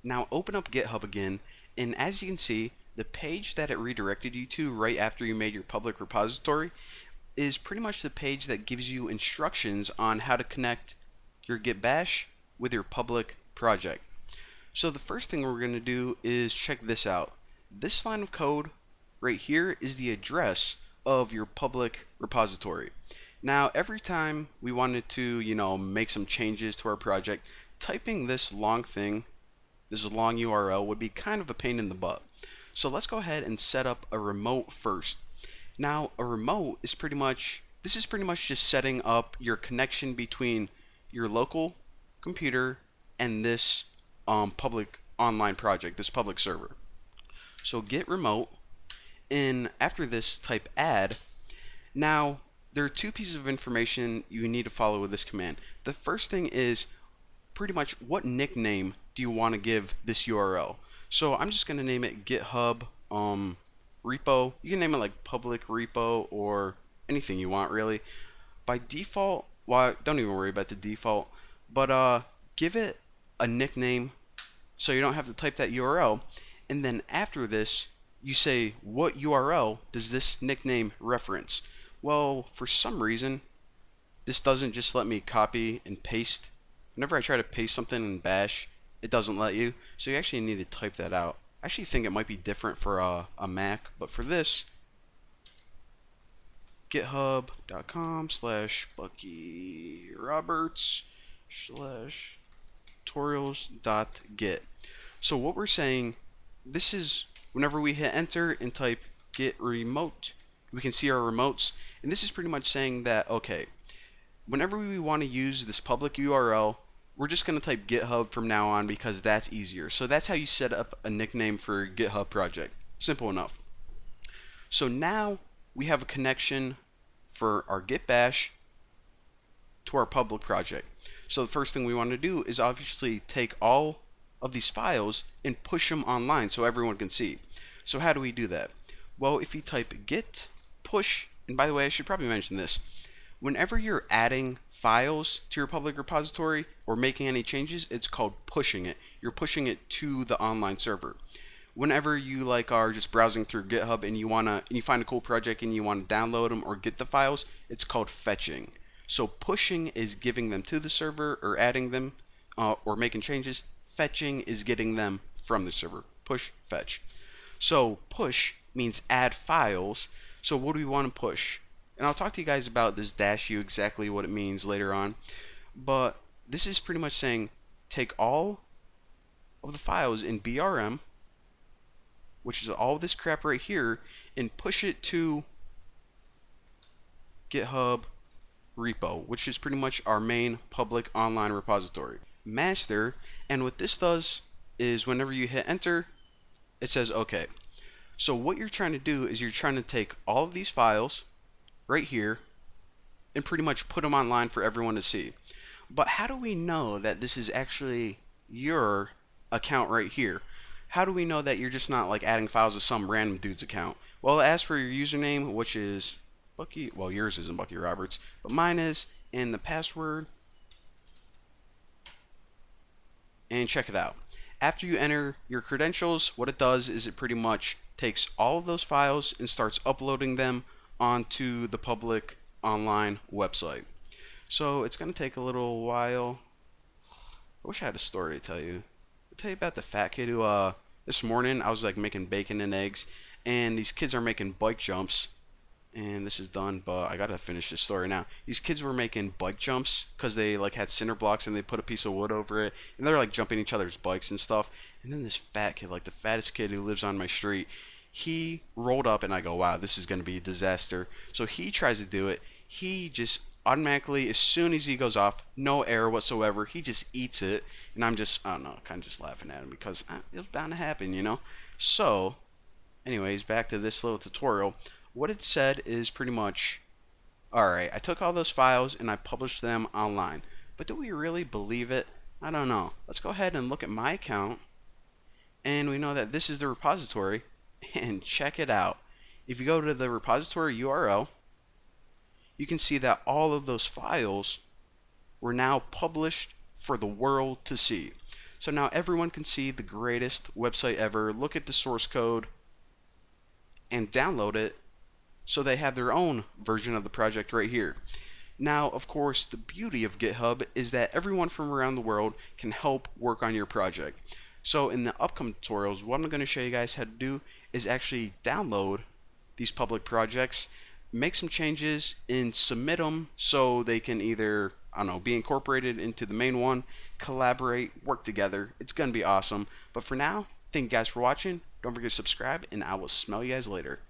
Now open up GitHub again, and as you can see, the page that it redirected you to right after you made your public repository is pretty much the page that gives you instructions on how to connect your Git Bash with your public project. So the first thing we're going to do is check this out. This line of code right here is the address of your public repository. Now every time we wanted to, make some changes to our project, typing this long thing, this long URL, would be kind of a pain in the butt. So let's go ahead and set up a remote first. Now a remote is pretty much just setting up your connection between your local computer and this public online project, this public server. So git remote, and after this type add. Now there are two pieces of information you need to follow with this command. The first thing is pretty much what nickname do you want to give this URL. So I'm just going to name it GitHub repo. You can name it like public repo or anything you want really. By default, well, don't even worry about the default, but give it a nickname so you don't have to type that URL. And then after this, you say what URL does this nickname reference. Well, for some reason, this doesn't just let me copy and paste. Whenever I try to paste something in Bash, it doesn't let you. So you actually need to type that out. I actually think it might be different for a Mac, but for this, github.com/BuckyRoberts/tutorials.git. So what we're saying, this is whenever we hit enter and type git remote, we can see our remotes, and this is pretty much saying that, okay, whenever we want to use this public URL, we're just going to type GitHub from now on because that's easier. So that's how you set up a nickname for your GitHub project. Simple enough. So now we have a connection for our Git Bash to our public project. So the first thing we want to do is obviously take all of these files and push them online so everyone can see. So how do we do that? Well, if you type git push, and by the way, I should probably mention this, whenever you're adding files to your public repository or making any changes, it's called pushing it. You're pushing it to the online server. Whenever you are just browsing through GitHub and you find a cool project and you want to download them or get the files, it's called fetching. So pushing is giving them to the server or adding them or making changes. Fetching is getting them from the server. Push, fetch. So push means add files. So what do we want to push? And I'll talk to you guys about this -u, exactly what it means later on. But this is pretty much saying take all of the files in BRM, which is all this crap right here, and push it to GitHub repo, which is pretty much our main public online repository. Master, and what this does is whenever you hit enter, it says okay. So what you're trying to do is you're trying to take all of these files right here and pretty much put them online for everyone to see. But how do we know that this is actually your account right here? How do we know that you're just not adding files to some random dude's account? Well, it asks for your username, which is Bucky. Well, yours isn't Bucky Roberts, but mine is, and the password. And check it out. After you enter your credentials, what it does is it pretty much takes all of those files and starts uploading them onto the public online website. So it's going to take a little while. I wish I had a story to tell you. I'll tell you about the fat kid who, this morning I was making bacon and eggs, and these kids are making bike jumps. And this is done, but I gotta finish this story now. These kids were making bike jumps because they had cinder blocks and they put a piece of wood over it, and they're jumping each other's bikes and stuff. And then this fat kid, the fattest kid who lives on my street, he rolled up, and I go, wow, this is gonna be a disaster. So he tries to do it. He just automatically, as soon as he goes off, no error whatsoever, he just eats it. And I'm just, I don't know, kind of just laughing at him because it was bound to happen. So, anyways, back to this little tutorial. What it said is pretty much, alright, I took all those files and I published them online. But do we really believe it? I don't know. Let's go ahead and look at my account. And we know that this is the repository. And check it out. If you go to the repository URL, you can see that all of those files were now published for the world to see. So now everyone can see the greatest website ever, look at the source code, and download it so they have their own version of the project right here. Now, of course, the beauty of GitHub is that everyone from around the world can help work on your project. So in the upcoming tutorials, what I'm going to show you guys how to do is actually download these public projects, make some changes, and submit them so they can either, I don't know, be incorporated into the main one, collaborate, work together. It's going to be awesome. But for now, thank you guys for watching. Don't forget to subscribe, and I will smell you guys later.